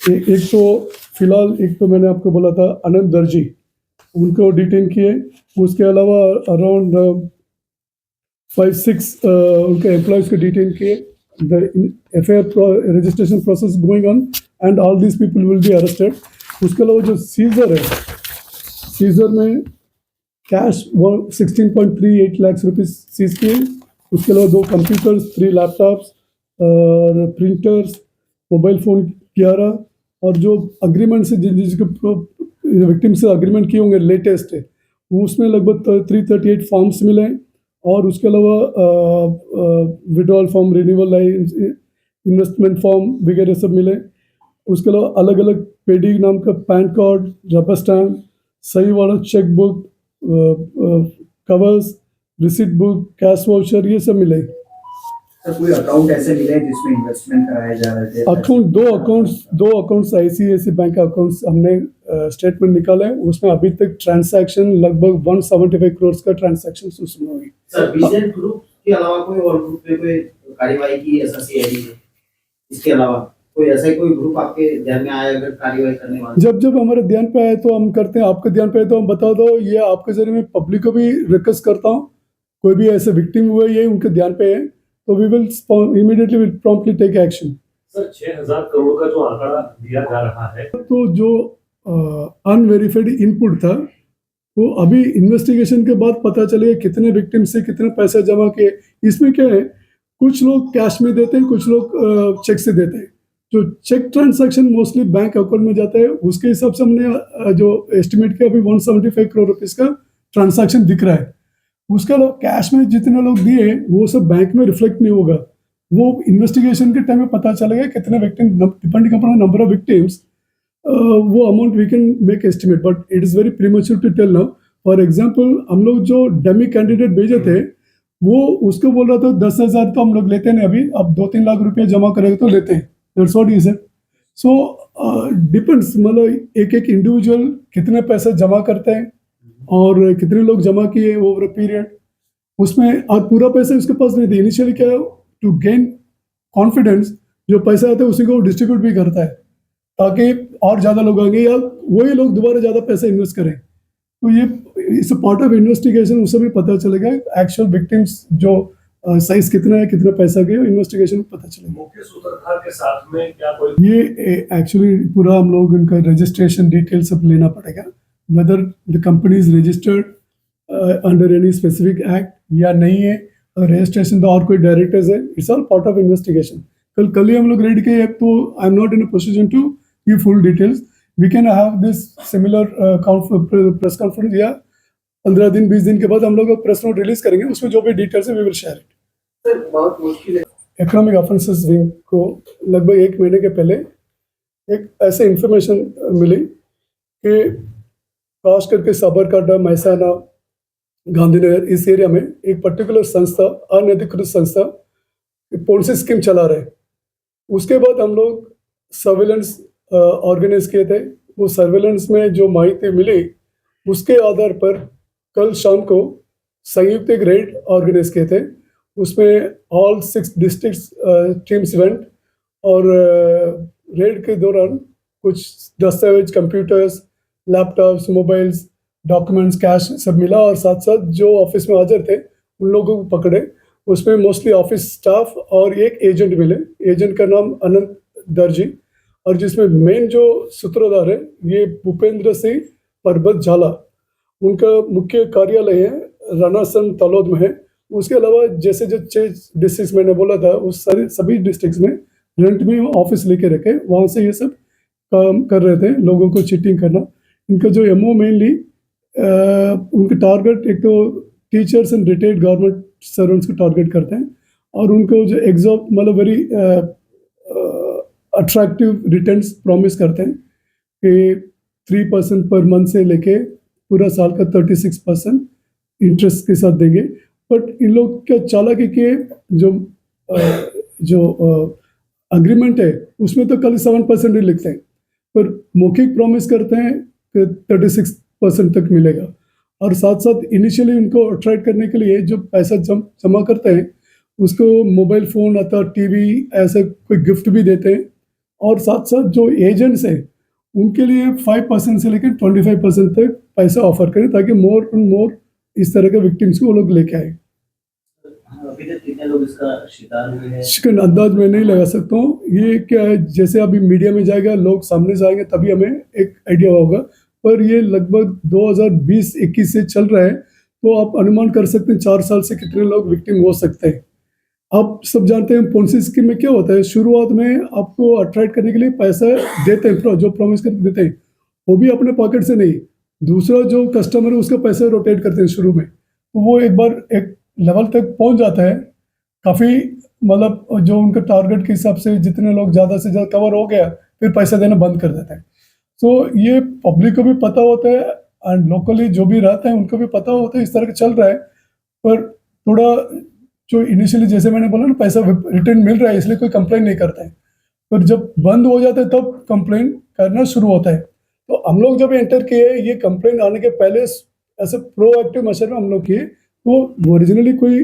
एक तो फिलहाल एक तो मैंने आपको बोला था अनंत दर्जी, उनको डिटेन किए। उसके अलावा अराउंड 5-6 उनके एम्प्लॉयज को डिटेन किए। The FIR registration process going on and all these people will be arrested. उसके अलावा जो सीजर है, सीजर में कैश 16.38 लाख रुपीज सीज किए। उसके अलावा 2 कंप्यूटर्स, 3 लैपटॉप्स और प्रिंटर्स, मोबाइल फ़ोन 11, और जो अग्रीमेंट से जिसके विक्टिम से अग्रीमेंट किए होंगे लेटेस्ट है, उसमें लगभग 338 फॉर्म्स मिले। और उसके अलावा withdrawal form, renewal investment form वगैरह सब मिले। उसके अलावा अलग अलग पेडी नाम का पैन कार्ड, रबर स्टैम्प, सही वाला cheque book, covers, receipt book, cash voucher, ये सब मिले। सर कोई अकाउंट ऐसे मिले जिसमें इन्वेस्टमेंट कराए जा रहे थे? अकाउंट दो अकाउंट्स ICICI बैंक का अकाउंट्स हमने स्टेटमेंट निकाले, उसमें अभी तक ट्रांसैक्शन लगभग 175 करोड़ का ट्रांसैक्शन उसमें हुई। सर विजन ग्रुप के अलावा कोई और ग्रुप पे कोई कार्यवाही की SRCID ने? इसके अलावा कोई ऐसा कोई ग्रुप आपके ध्यान में आया अगर कार्यवाही करने वाला? जब हमारे ध्यान पे आए तो हम करते हैं, आपके ध्यान पे आए तो हम बता दो। ये आपके जरिए मैं पब्लिक को भी रिक्वेस्ट करता हूँ, कोई भी ऐसे विक्टिम हुए ये उनके ध्यान पे है तो we will immediately will promptly take action. Sir 6000 crore का जो आंकड़ा दिया जा रहा है, तो जो अनवेरिफाइड इनपुट था वो अभी इन्वेस्टिगेशन के बाद पता चलेगा कितने विक्टिम से कितना पैसा जमा किए। इसमें क्या है, कुछ लोग कैश में देते हैं, कुछ लोग चेक से देते हैं। जो cheque transaction mostly bank account में जाता है, उसके हिसाब से हमने जो एस्टिमेट किया अभी 175 करोड़ रुपीस का ट्रांजैक्शन दिख रहा है। उसके अलावा कैश में जितने लोग दिए वो सब बैंक में रिफ्लेक्ट नहीं होगा, वो इन्वेस्टिगेशन के टाइम में पता चलेगा कितने victim, depending upon number of victims वो amount we can make estimate, but it is very premature to tell now. For example हम लोग जो डमी कैंडिडेट भेजे थे वो उसको बोल रहा था 10,000 तो हम लोग लेते नहीं अभी, अब 2-3 लाख रुपया जमा करेंगे तो लेते हैं। That's what he said. So depends, मतलब एक इंडिविजुअल कितना पैसा जमा करते हैं और कितने लोग जमा किए ओवर अ पीरियड, उसमें और पूरा पैसा उसके पास नहीं था। इनिशियली क्या है, टू गेन कॉन्फिडेंस जो पैसा आता है उसी को डिस्ट्रीब्यूट भी करता है ताकि और ज़्यादा लोग आएंगे या वही लोग दोबारा ज़्यादा पैसा इन्वेस्ट करें। तो ये इस पार्ट ऑफ इन्वेस्टिगेशन उससे भी पता चलेगा एक्चुअल विक्टिम्स जो साइज कितना है, कितना पैसा गया, इन्वेस्टिगेशन में पता चलेगा। मुख्य सूत्रधार के साथ में क्या कोई ये एक्चुअली पूरा हम लोग इनका रजिस्ट्रेशन डिटेल सब लेना पड़ेगा, whether the company is registered under any specific act या नहीं है, रजिस्ट्रेशन तो और कोई डायरेक्टर्स है, it's all part of investigation. कल ही हम लोग रेडी किए, तो I am not in a position to give full details. We can have this similar press conference या 15 दिन 20 दिन के बाद हम लोग प्रेस नोट रिलीज करेंगे, उसमें जो भी डिटेल्स है we will share it. Sir बहुत मुश्किल है। इकोनॉमिक ऑफेंसेस विंग को लगभग 1 महीने के पहले एक ऐसे इंफॉर्मेशन मिली कि खास करके साबरकांठा, महसाना, गांधीनगर इस एरिया में एक पर्टिकुलर संस्था, अनधिकृत संस्था पॉलिसी स्कीम चला रहे। उसके बाद हम लोग सर्वेलेंस ऑर्गेनाइज किए थे। वो सर्वेलेंस में जो माहिती मिली उसके आधार पर कल शाम को संयुक्त एक रेड ऑर्गेनाइज किए थे। उसमें ऑल 6 डिस्ट्रिक्ट्स टीम्स वेंट और रेड के दौरान कुछ दस्तावेज, computers, laptops, mobiles, documents, cash सब मिला और साथ साथ जो ऑफिस में हाजिर थे उन लोगों को पकड़े। उसमें मोस्टली ऑफिस स्टाफ और एक एजेंट मिले। एजेंट का नाम अनंत दर्जी, और जिसमें मेन जो सूत्रधार है ये भूपेंद्र सिंह परबत झाला। उनका मुख्य कार्यालय है रानासन तलोद में है। उसके अलावा जैसे जो 6 डिस्ट्रिक्ट मैंने बोला था उस सभी डिस्ट्रिक्ट में रेंट में ऑफिस लेके रखे, वहाँ से ये सब काम कर रहे थे, लोगों को चीटिंग करना। इनका जो एमओ मेनली उनके टारगेट एक तो teachers and retired government servants को टारगेट करते हैं और उनको जो एग्जॉम मतलब वेरी अट्रैक्टिव रिटर्न्स प्रॉमिस करते हैं कि 3% पर मंथ से लेके पूरा साल का 36% इंटरेस्ट के साथ देंगे। बट इन लोग क्या चालाकी के जो अग्रीमेंट है उसमें तो कल 7% ही लिखते हैं, पर मौखिक प्रॉमिस करते हैं कि 36% तक मिलेगा। और साथ साथ इनिशियली उनको अट्रैक्ट करने के लिए जो पैसा जमा करते हैं उसको मोबाइल फ़ोन अथवा टीवी ऐसे कोई गिफ्ट भी देते हैं और साथ साथ जो एजेंट्स हैं उनके लिए 5% से लेकर 25% तक पैसा ऑफर करें ताकि मोर एंड मोर इस तरह के विक्टिम्स को वो लोग लेके आए। अभी तक कितने लोग इसका शिकार हुए हैं? इसका अंदाज मैं नहीं लगा सकता हूँ। ये क्या है, जैसे अभी मीडिया में जाएगा, लोग सामने से आएंगे तभी हमें एक आइडिया होगा, पर ये लगभग 2020-21 से चल रहा है, तो आप अनुमान कर सकते हैं 4 साल से कितने लोग विक्टिम हो सकते हैं। आप सब जानते हैं पोंसी स्कीम में क्या होता है, शुरुआत में आपको अट्रैक्ट करने के लिए पैसा देते हैं, जो प्रॉमिस करके देते हैं वो भी अपने पॉकेट से नहीं, दूसरा जो कस्टमर है उसका पैसा रोटेट करते हैं शुरू में, तो वो एक बार एक लेवल तक पहुंच जाता है, काफ़ी मतलब जो उनका टारगेट के हिसाब से जितने लोग ज़्यादा से ज़्यादा कवर हो गया फिर पैसा देना बंद कर देते हैं। तो ये पब्लिक को भी पता होता है एंड लोकली जो भी रहता है उनको भी पता होता है इस तरह का चल रहा है, पर थोड़ा जो इनिशियली जैसे मैंने बोला ना पैसा रिटर्न मिल रहा है इसलिए कोई कंप्लेन नहीं करता है, पर जब बंद हो जाता है तब कंप्लेन करना शुरू होता है। तो हम लोग जब एंटर किए ये कंप्लेन आने के पहले ऐसे प्रोएक्टिव मेजर में हम लोग किए, तो ओरिजिनली कोई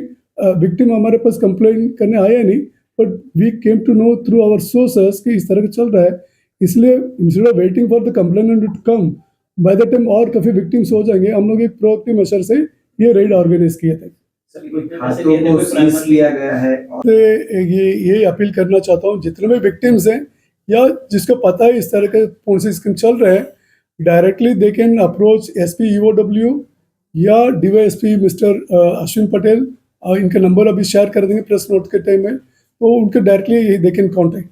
विक्टिम हमारे पास कंप्लेन करने आया नहीं, but we came to know through our sources कि इस तरह का चल रहा है, इसलिए instead of waiting for the complainant to come by the time और काफ़ी विक्टिम्स हो जाएंगे, हम लोग एक प्रोएक्टिव मेजर से ये रेड ऑर्गेनाइज किए थे। हाथों को सीज किया गया है। तो ये अपील करना चाहता हूँ जितने भी विक्टिम्स हैं या जिसको पता है इस तरह के पोंसी स्कीम चल रहे हैं, directly they can approach SP EOW या डीवाईएसपी मिस्टर अश्विन पटेल, इनका नंबर अभी शेयर कर देंगे प्रेस नोट के टाइम में, तो उनके डायरेक्टली दे कैन कॉन्टेक्ट।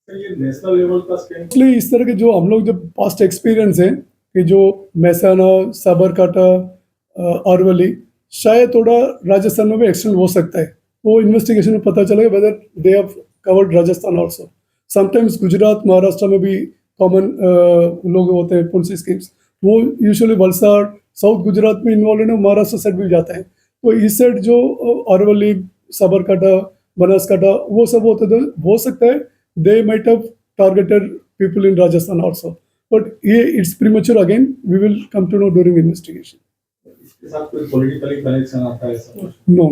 ये नेशनल लेवल का स्कीम इसलिए इस तरह के जो हम लोग जब पास्ट एक्सपीरियंस है कि जो महसाना, साबरकांठा, अरवली, शायद थोड़ा राजस्थान में भी एक्सटेंड हो सकता है, वो इन्वेस्टिगेशन में पता चलेगा whether they have covered Rajasthan also. Sometimes Gujarat, Maharashtra में भी कॉमन लोग होते हैं पोंसी स्कीम्स, वो यूजुअली वलसाड़, साउथ गुजरात में इन्वॉल्व है, महाराष्ट्र साइड भी जाता है, तो इस साइड जो अरवली, साबरकांठा, बनासकांठा वो सब होते थे, हो सकता है they might have targeted people in Rajasthan also, but ये it's premature, again we will come to know during investigation. इसके साथ कोई पॉलिटिकली कनेक्शन आता है? नो